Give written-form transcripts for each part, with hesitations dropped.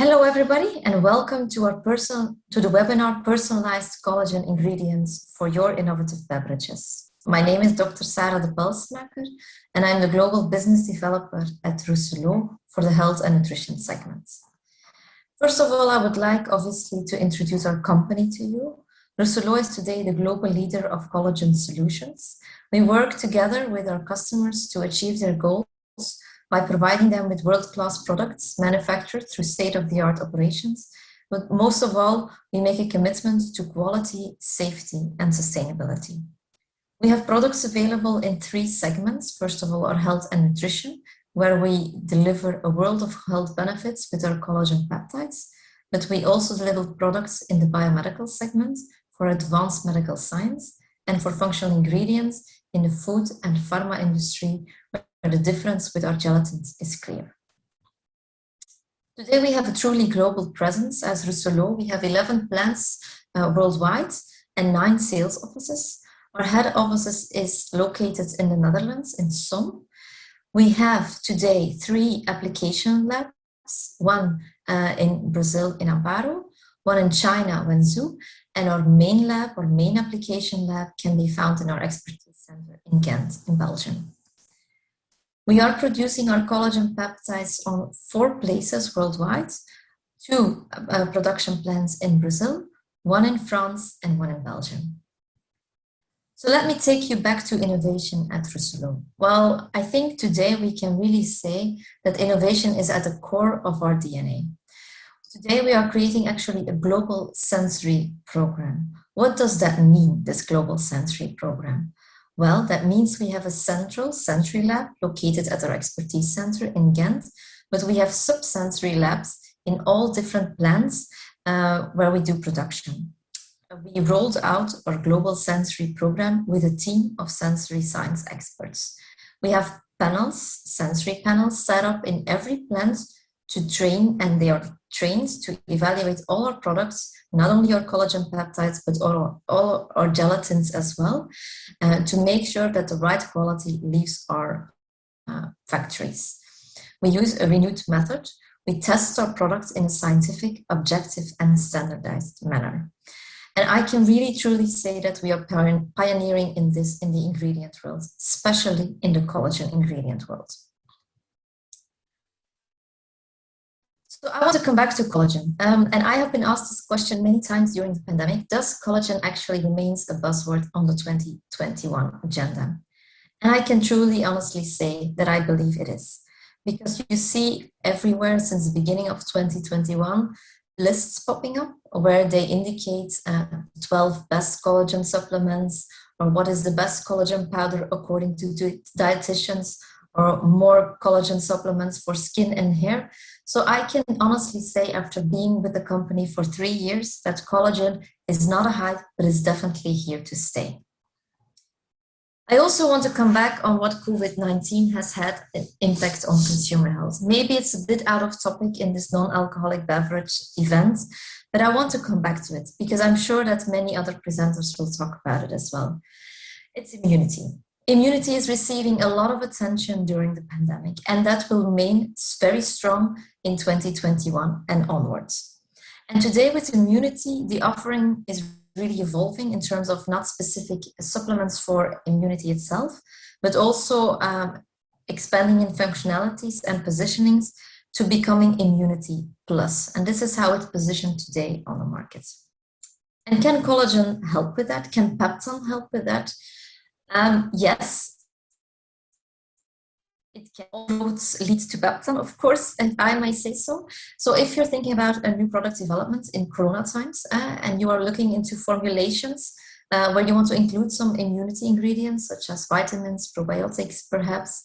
Hello, everybody, and welcome to the webinar Personalized Collagen Ingredients for Your Innovative Beverages. My name is Dr. Sarah de Pelsmaker, and I'm the Global Business Developer at Rousselot for the Health and Nutrition segments. First of all, I would like, obviously, to introduce our company to you. Rousselot is today the global leader of collagen solutions. We work together with our customers to achieve their goals by providing them with world-class products manufactured through state-of-the-art operations. But most of all, we make a commitment to quality, safety, and sustainability. We have products available in 3 segments. First of all, our health and nutrition, where we deliver a world of health benefits with our collagen peptides. But we also deliver products in the biomedical segment for advanced medical science and for functional ingredients in the food and pharma industry, the difference with our gelatins is clear. Today we have a truly global presence as Rousselot. We have 11 plants worldwide and 9 sales offices. Our head office is located in the Netherlands, in Son. We have today 3 application labs, one in Brazil, in Amparo, one in China, Wenzhou, and our main lab, our main application lab, can be found in our expertise center in Ghent, in Belgium. We are producing our collagen peptides on 4 places worldwide, 2 production plants in Brazil, 1 in France, and 1 in Belgium. So let me take you back to innovation at Rousselot. Well, I think today we can really say that innovation is at the core of our DNA. Today we are creating actually a global sensory program. What does that mean, this global sensory program? Well, that means we have a central sensory lab located at our expertise center in Ghent, but we have sub-sensory labs in all different plants where we do production. We rolled out our global sensory program with a team of sensory science experts. We have panels, sensory panels set up in every plant to train, and they are trained to evaluate all our products, not only our collagen peptides, but all our gelatins as well, to make sure that the right quality leaves our factories. We use a renewed method. We test our products in a scientific, objective, and standardized manner. And I can really truly say that we are pioneering in this in the ingredient world, especially in the collagen ingredient world. So I want to come back to collagen. And I have been asked this question many times during the pandemic. Does collagen actually remain a buzzword on the 2021 agenda? And I can truly, honestly say that I believe it is. Because you see everywhere since the beginning of 2021, lists popping up where they indicate 12 best collagen supplements, or what is the best collagen powder according to dietitians, or more collagen supplements for skin and hair. So I can honestly say, after being with the company for 3 years, that collagen is not a hype, but is definitely here to stay. I also want to come back on what COVID-19 has had an impact on consumer health. Maybe it's a bit out of topic in this non-alcoholic beverage event, but I want to come back to it because I'm sure that many other presenters will talk about it as well. It's immunity. Immunity is receiving a lot of attention during the pandemic, and that will remain very strong in 2021 and onwards. And today with immunity, the offering is really evolving in terms of not specific supplements for immunity itself, but also expanding in functionalities and positionings to becoming immunity plus. And this is how it's positioned today on the market. And can collagen help with that? Can peptide help with that? Yes, it can also lead to peptide, of course, and I might say so. So if you're thinking about a new product development in Corona times and you are looking into formulations where you want to include some immunity ingredients such as vitamins, probiotics, perhaps,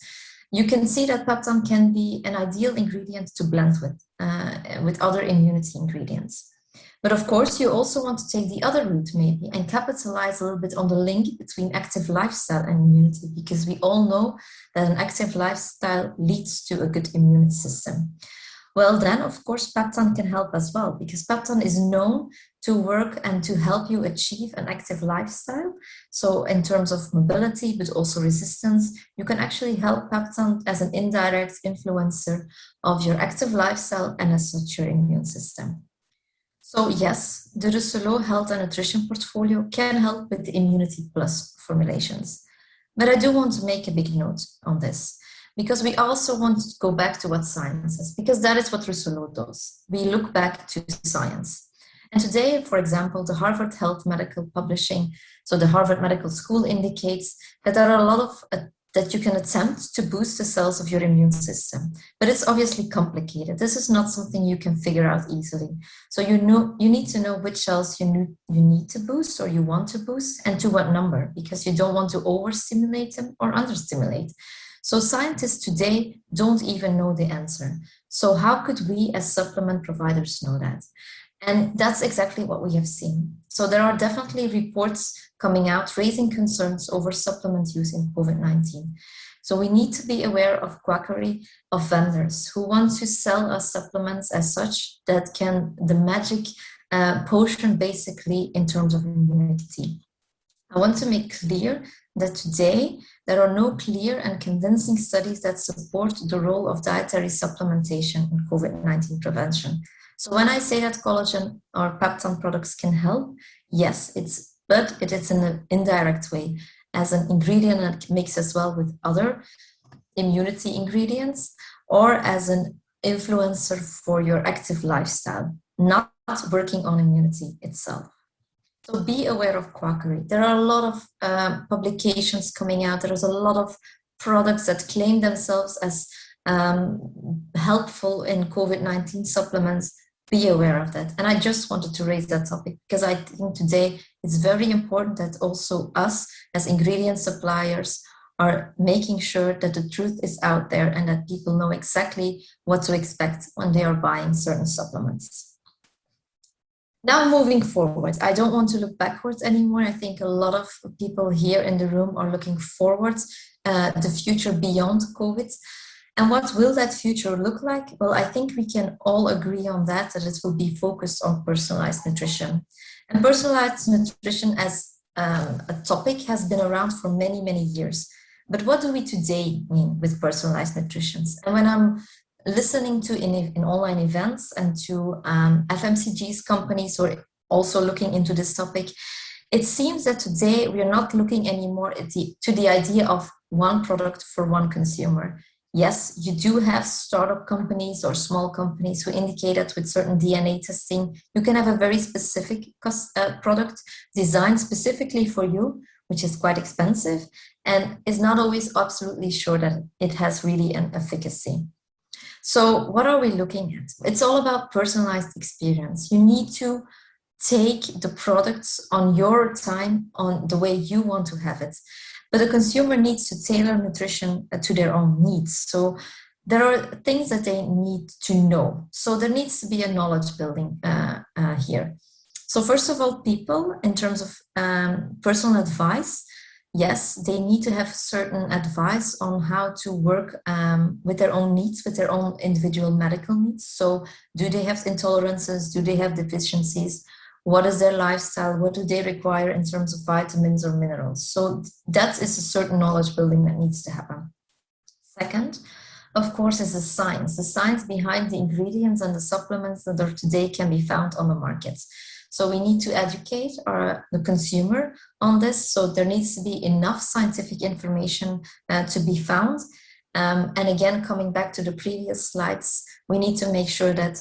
you can see that peptide can be an ideal ingredient to blend with other immunity ingredients. But of course, you also want to take the other route maybe and capitalize a little bit on the link between active lifestyle and immunity, because we all know that an active lifestyle leads to a good immune system. Well, then, of course, Peptan can help as well, because Peptan is known to work and to help you achieve an active lifestyle. So in terms of mobility, but also resistance, you can actually help Peptan as an indirect influencer of your active lifestyle and as such your immune system. So yes, the Rousselot Health and Nutrition portfolio can help with the Immunity Plus formulations. But I do want to make a big note on this, because we also want to go back to what science is, because that is what Rousselot does. We look back to science. And today, for example, the Harvard Health Medical Publishing, so the Harvard Medical School indicates that there are a lot of that you can attempt to boost the cells of your immune system. But it's obviously complicated. This is not something you can figure out easily. So you need to know which cells you need to boost or you want to boost and to what number, because you don't want to overstimulate them or understimulate. So scientists today don't even know the answer. So how could we as supplement providers know that? And that's exactly what we have seen. So there are definitely reports coming out raising concerns over supplement use in COVID-19. So we need to be aware of quackery of vendors who want to sell us supplements as such that can the magic potion basically in terms of immunity. I want to make clear that today there are no clear and convincing studies that support the role of dietary supplementation in COVID-19 prevention. So when I say that collagen or Peptan products can help, yes, but it is in an indirect way as an ingredient that mixes well with other immunity ingredients or as an influencer for your active lifestyle, not working on immunity itself. So be aware of quackery. There are a lot of publications coming out. There is a lot of products that claim themselves as helpful in COVID-19 supplements. Be aware of that. And I just wanted to raise that topic because I think today it's very important that also us as ingredient suppliers are making sure that the truth is out there and that people know exactly what to expect when they are buying certain supplements. Now moving forward, I don't want to look backwards anymore. I think a lot of people here in the room are looking forward, the future beyond COVID. And what will that future look like? Well, I think we can all agree on that it will be focused on personalized nutrition. And personalized nutrition as a topic has been around for many, many years. But what do we today mean with personalized nutrition? And when I'm listening to in online events and to FMCGs companies who are also looking into this topic, it seems that today we are not looking anymore to the idea of one product for one consumer. Yes, you do have startup companies or small companies who indicate that with certain DNA testing, you can have a very specific product designed specifically for you, which is quite expensive and is not always absolutely sure that it has really an efficacy. So what are we looking at? It's all about personalized experience. You need to take the products on your time, on the way you want to have it. But the consumer needs to tailor nutrition to their own needs. So there are things that they need to know. So there needs to be a knowledge building here. So first of all, people, in terms of personal advice, yes, they need to have certain advice on how to work with their own needs, with their own individual medical needs. So do they have intolerances? Do they have deficiencies? What is their lifestyle? What do they require in terms of vitamins or minerals? So that is a certain knowledge building that needs to happen. Second, of course, is the science behind the ingredients and the supplements that are today can be found on the market. So we need to educate the consumer on this. So there needs to be enough scientific information to be found. And again, coming back to the previous slides, we need to make sure that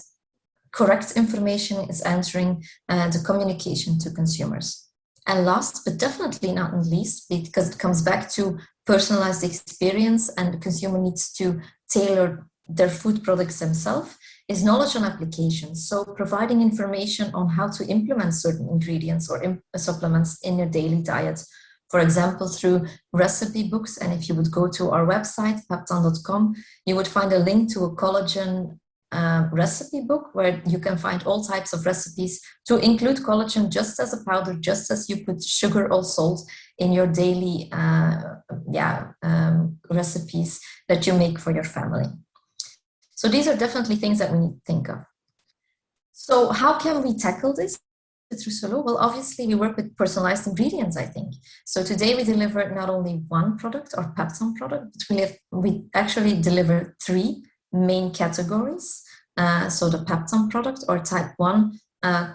correct information is entering the communication to consumers. And last, but definitely not least, because it comes back to personalized experience and the consumer needs to tailor their food products themselves, is knowledge on applications. So providing information on how to implement certain ingredients or supplements in your daily diet. For example, through recipe books. And if you would go to our website, peptan.com, you would find a link to a collagen recipe book where you can find all types of recipes to include collagen just as a powder, just as you put sugar or salt in your daily recipes that you make for your family. So these are definitely things that we need to think of. So how can we tackle this with Rousselot? Well, obviously we work with personalized ingredients, I think. So today we deliver not only one product or peptide product, but we actually deliver 3 main categories. So the peptide product or type 1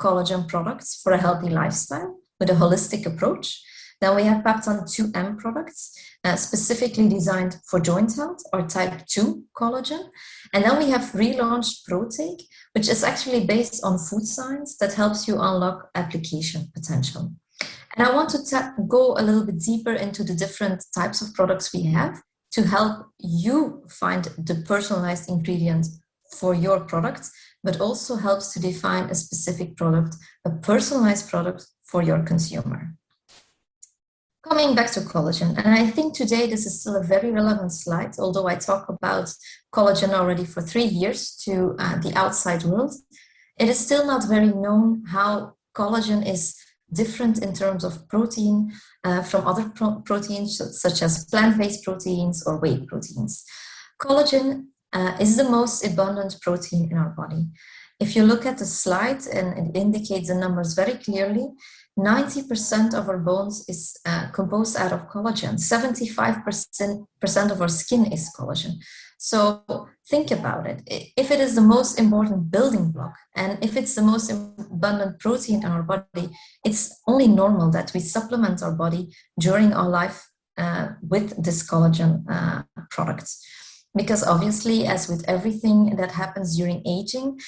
collagen products for a healthy lifestyle with a holistic approach. Then we have peptide 2M products, specifically designed for joint health or type 2 collagen. And then we have relaunched ProTake, which is actually based on food science that helps you unlock application potential. And I want to go a little bit deeper into the different types of products we have to help you find the personalized ingredient for your product, but also helps to define a specific product, a personalized product for your consumer. Coming back to collagen, and I think today this is still a very relevant slide, although I talk about collagen already for 3 years to the outside world, it is still not very known how collagen is different in terms of protein from other proteins, such as plant-based proteins or whey proteins. Collagen is the most abundant protein in our body. If you look at the slide, and it indicates the numbers very clearly, 90% of our bones is composed out of collagen. 75% of our skin is collagen. So think about it. If it is the most important building block, and if it's the most abundant protein in our body, it's only normal that we supplement our body during our life with this collagen products. Because obviously, as with everything that happens during aging,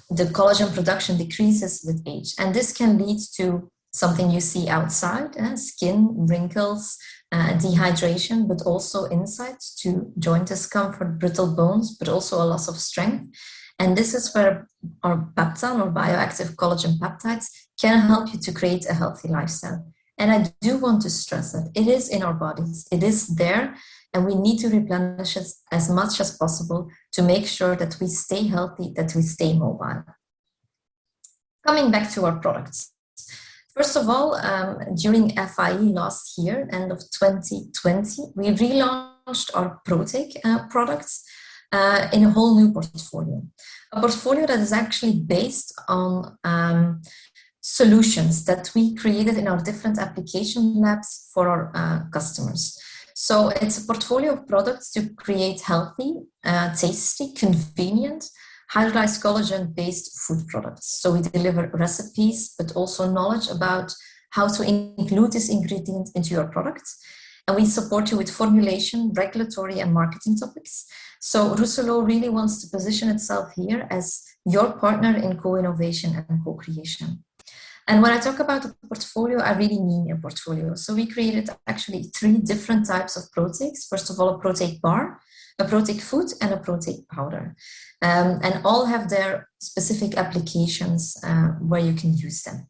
the collagen production decreases with age. And this can lead to something you see outside, skin, wrinkles, dehydration, but also inside to joint discomfort, brittle bones, but also a loss of strength. And this is where our peptide or bioactive collagen peptides can help you to create a healthy lifestyle. And I do want to stress that it is in our bodies, it is there, and we need to replenish it as much as possible to make sure that we stay healthy, that we stay mobile. Coming back to our products. First of all, during FIE last year, end of 2020, we relaunched our ProTake products in a whole new portfolio. A portfolio that is actually based on solutions that we created in our different application labs for our customers. So it's a portfolio of products to create healthy, tasty, convenient, hydrolyzed collagen-based food products. So we deliver recipes, but also knowledge about how to include this ingredient into your products. And we support you with formulation, regulatory, and marketing topics. So Rousselot really wants to position itself here as your partner in co-innovation and co-creation. And when I talk about a portfolio, I really mean a portfolio. So we created actually 3 different types of proteins. First of all, a ProTake bar, a ProTake food, and a ProTake powder. And all have their specific applications where you can use them.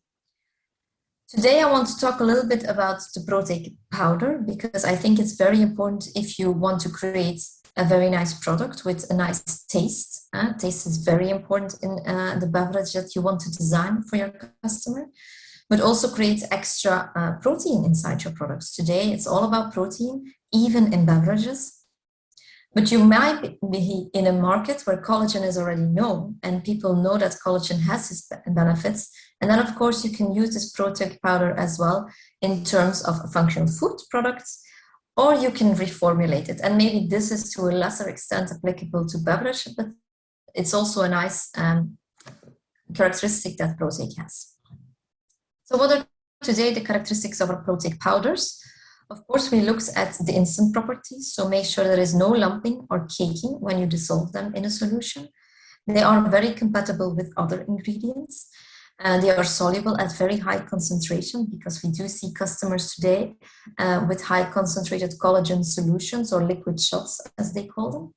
Today, I want to talk a little bit about the ProTake powder, because I think it's very important if you want to create a very nice product with a nice taste. Taste is very important in the beverage that you want to design for your customer, but also create extra protein inside your products. Today, it's all about protein, even in beverages. But you might be in a market where collagen is already known and people know that collagen has its benefits. And then, of course, you can use this ProTake powder as well in terms of functional food products, or you can reformulate it. And maybe this is to a lesser extent applicable to beverage, but it's also a nice characteristic that ProTake has. So what are today the characteristics of our ProTake powders? Of course, we looked at the instant properties, so make sure there is no lumping or caking when you dissolve them in a solution. They are very compatible with other ingredients. They are soluble at very high concentration, because we do see customers today with high concentrated collagen solutions or liquid shots, as they call them.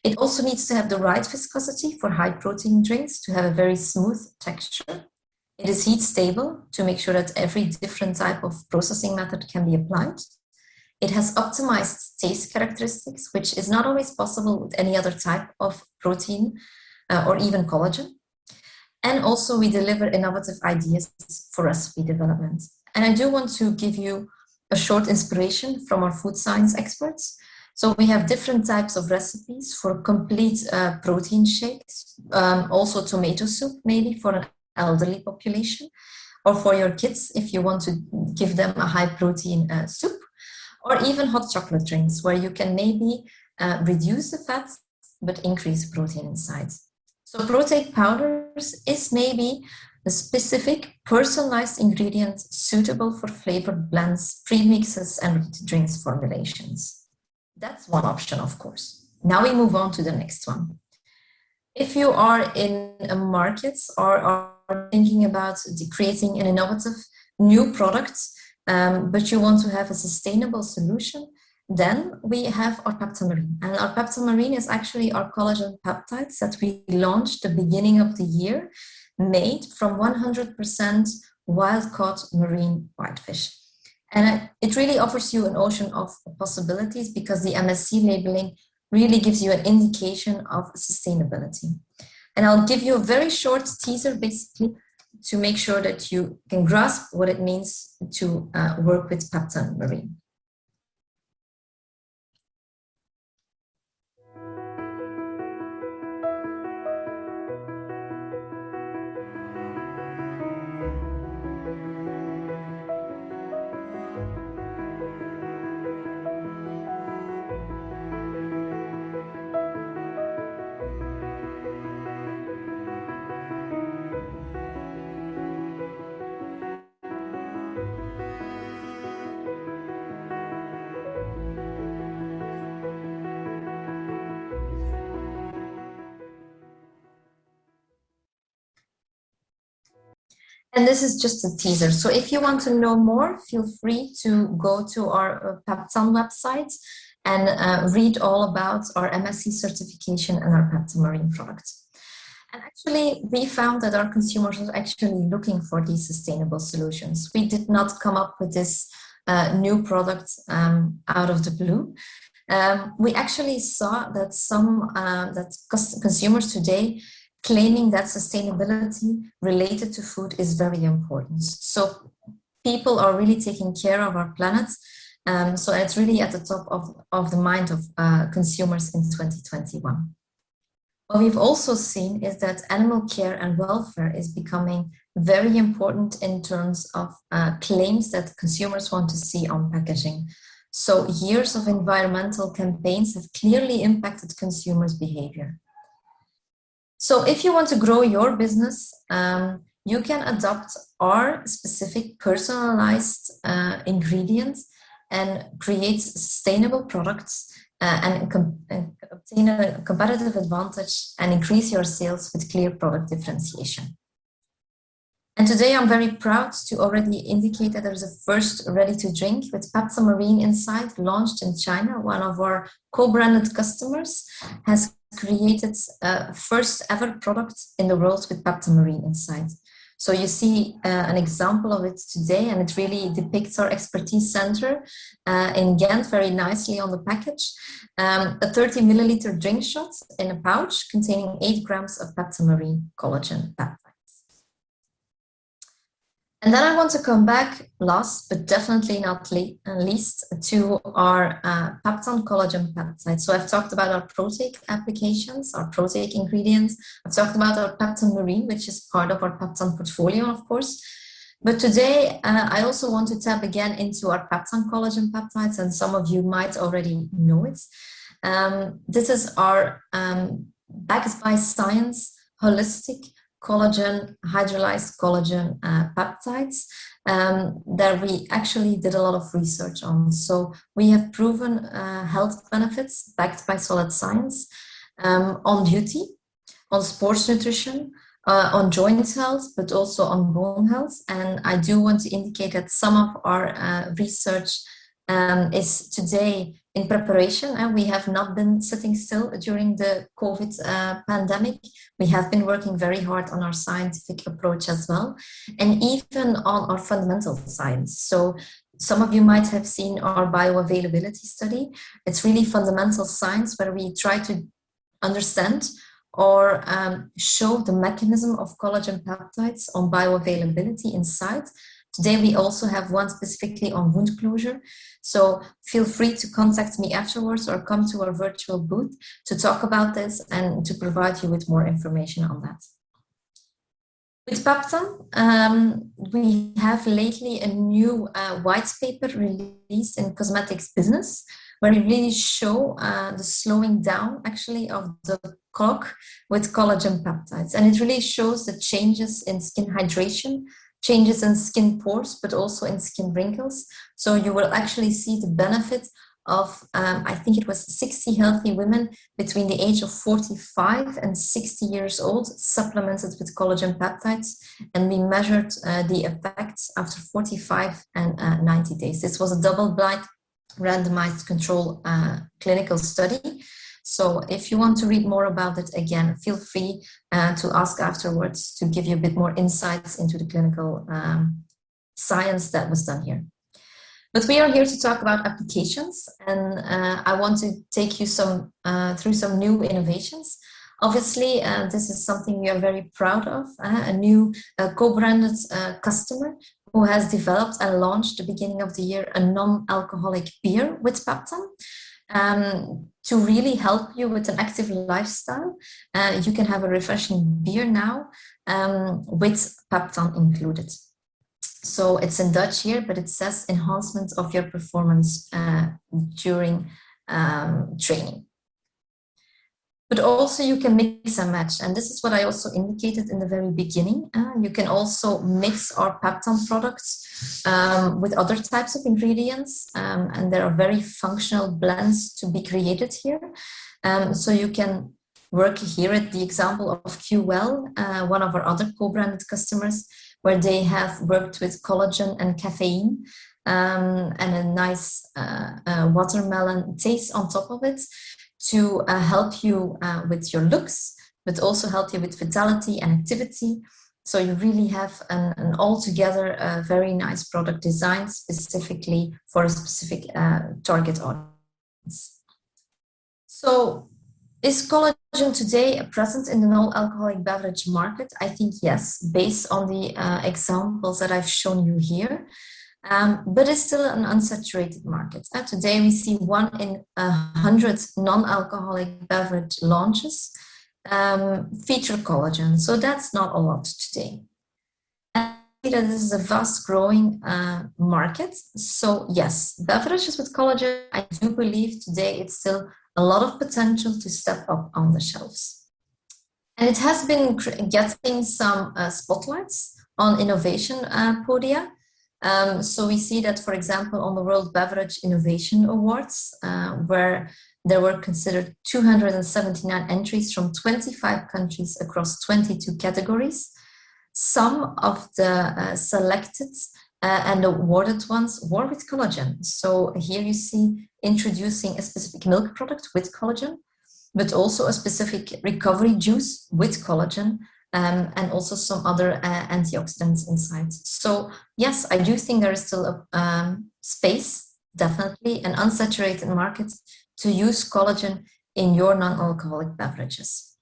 It also needs to have the right viscosity for high protein drinks to have a very smooth texture. It is heat stable to make sure that every different type of processing method can be applied. It has optimized taste characteristics, which is not always possible with any other type of protein or even collagen. And also we deliver innovative ideas for recipe development. And I do want to give you a short inspiration from our food science experts. So we have different types of recipes for complete protein shakes, also tomato soup maybe for an elderly population, or for your kids if you want to give them a high protein soup, or even hot chocolate drinks where you can maybe reduce the fats but increase protein inside. So protein powders is maybe a specific personalized ingredient suitable for flavored blends, premixes, and drinks formulations. That's one option, of course. Now we move on to the next one. If you are in a market or are thinking about creating an innovative new product, but you want to have a sustainable solution, then we have our Peptamarine. And our Peptamarine is actually our collagen peptides that we launched the beginning of the year, made from 100% wild-caught marine whitefish. And it really offers you an ocean of possibilities because the MSC labeling really gives you an indication of sustainability. And I'll give you a very short teaser basically to make sure that you can grasp what it means to work with Peptamarine. And this is just a teaser. So if you want to know more, feel free to go to our Peptan website and read all about our MSC certification and our Peptamarine products. And actually, we found that our consumers are actually looking for these sustainable solutions. We did not come up with this new product out of the blue. We actually saw that consumers today claiming that sustainability related to food is very important. So people are really taking care of our planet. So it's really at the top of the mind of consumers in 2021. What we've also seen is that animal care and welfare is becoming very important in terms of claims that consumers want to see on packaging. So years of environmental campaigns have clearly impacted consumers' behavior. So if you want to grow your business, you can adopt our specific personalized ingredients and create sustainable products and obtain a competitive advantage and increase your sales with clear product differentiation. And today I'm very proud to already indicate that there's a first ready-to-drink with Peptamarine inside, launched in China. One of our co-branded customers has created a first ever product in the world with Peptamarine inside. So you see an example of it today, and it really depicts our expertise center in Ghent very nicely on the package. A 30 milliliter drink shot in a pouch containing 8 grams of Peptamarine collagen peptides. And then I want to come back last, but definitely not least, to our Peptan collagen peptides. So I've talked about our protein applications, our protein ingredients. I've talked about our Peptamarine, which is part of our Peptan portfolio, of course. But today, I also want to tap again into our Peptan collagen peptides, and some of you might already know it. This is our backed by science, holistic, collagen, hydrolyzed collagen peptides that we actually did a lot of research on. So we have proven health benefits backed by solid science on beauty, on sports nutrition, on joint health, but also on bone health. And I do want to indicate that some of our research is today in preparation, and we have not been sitting still during the COVID pandemic. We have been working very hard on our scientific approach as well, and even on our fundamental science. So some of you might have seen our bioavailability study. It's really fundamental science where we try to understand or show the mechanism of collagen peptides on bioavailability inside, Today, we also have one specifically on wound closure. So feel free to contact me afterwards or come to our virtual booth to talk about this and to provide you with more information on that. With Peptan, we have lately a new white paper released in Cosmetics Business, where we really show the slowing down actually of the clock with collagen peptides. And it really shows the changes in skin hydration, changes in skin pores, but also in skin wrinkles. So you will actually see the benefit of, I think it was 60 healthy women between the age of 45 and 60 years old, supplemented with collagen peptides. And we measured the effects after 45 and 90 days. This was a double-blind, randomized control clinical study. So if you want to read more about it, again, feel free to ask afterwards to give you a bit more insights into the clinical science that was done here. But we are here to talk about applications, and I want to take you through some new innovations. Obviously, this is something we are very proud of, a new co-branded customer who has developed and launched at the beginning of the year a non-alcoholic beer with Peptan. To really help you with an active lifestyle, you can have a refreshing beer now with Peptan included. So it's in Dutch here, but it says enhancement of your performance during training. But also you can mix and match. And this is what I also indicated in the very beginning. You can also mix our Peptan products with other types of ingredients. And there are very functional blends to be created here. So you can work here at the example of QWell, one of our other co-branded customers, where they have worked with collagen and caffeine and a nice watermelon taste on top of it to help you with your looks, but also help you with vitality and activity. So you really have an altogether very nice product design specifically for a specific target audience. So is collagen today present in the non-alcoholic beverage market? I think yes, based on the examples that I've shown you here. But it's still an unsaturated market. Today we see 1 in 100 non-alcoholic beverage launches feature collagen. So that's not a lot today. And this is a fast growing market. So yes, beverages with collagen, I do believe today it's still a lot of potential to step up on the shelves. And it has been getting some spotlights on innovation podia. So we see that, for example, on the World Beverage Innovation Awards, where there were considered 279 entries from 25 countries across 22 categories. Some of the selected and awarded ones were with collagen. So here you see introducing a specific milk product with collagen, but also a specific recovery juice with collagen, and also some other antioxidants inside. So yes, I do think there is still a space, definitely an unsaturated market to use collagen in your non-alcoholic beverages.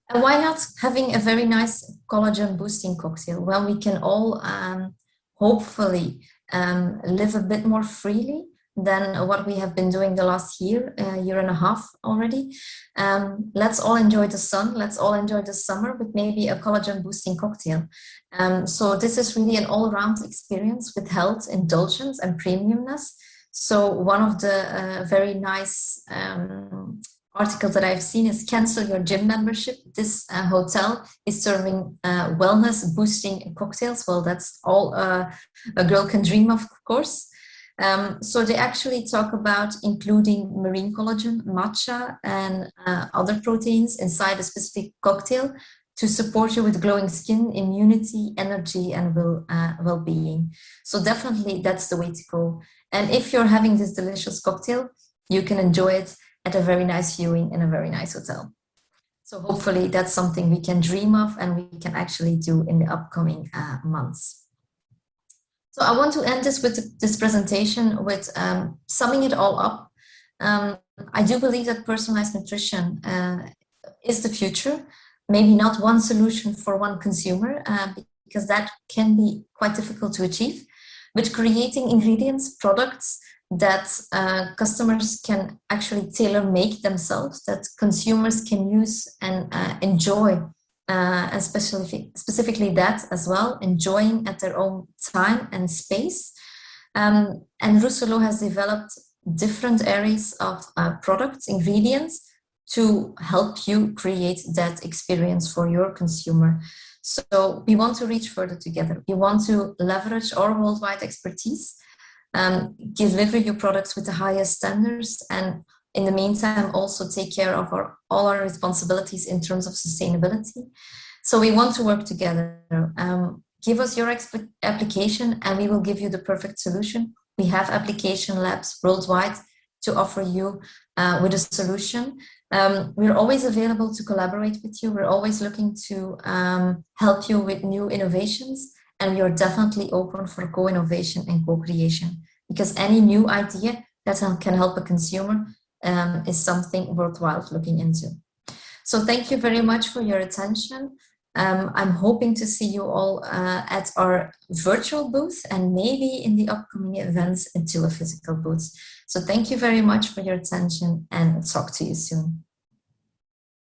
And why not having a very nice collagen boosting cocktail? Well, we can all hopefully live a bit more freely than what we have been doing the last year and a half already. Let's all enjoy the sun. Let's all enjoy the summer with maybe a collagen boosting cocktail. So this is really an all-around experience with health, indulgence, and premiumness. So one of the very nice articles that I've seen is cancel your gym membership. This hotel is serving wellness boosting cocktails. Well, that's all a girl can dream of course. So they actually talk about including marine collagen, matcha, and other proteins inside a specific cocktail to support you with glowing skin, immunity, energy, and well-being. So definitely that's the way to go. And if you're having this delicious cocktail, you can enjoy it at a very nice viewing in a very nice hotel. So hopefully that's something we can dream of and we can actually do in the upcoming months. So I want to end this with this presentation with summing it all up. I do believe that personalized nutrition is the future. Maybe not one solution for one consumer, because that can be quite difficult to achieve, but creating ingredients, products that customers can actually tailor make themselves, that consumers can use and enjoy, and specifically that as well, enjoying at their own time and space. And Rousselot has developed different areas of products, ingredients, to help you create that experience for your consumer. So we want to reach further together. We want to leverage our worldwide expertise, deliver you products with the highest standards, and in the meantime also take care of all our responsibilities in terms of sustainability. So we want to work together. Give us your application and we will give you the perfect solution. We have application labs worldwide to offer you with a solution. We're always available to collaborate with you. We're always looking to help you with new innovations, and we are definitely open for co-innovation and co-creation, because any new idea that can help a consumer is something worthwhile looking into. So thank you very much for your attention. I'm hoping to see you all at our virtual booth and maybe in the upcoming events into a physical booth. So thank you very much for your attention and talk to you soon.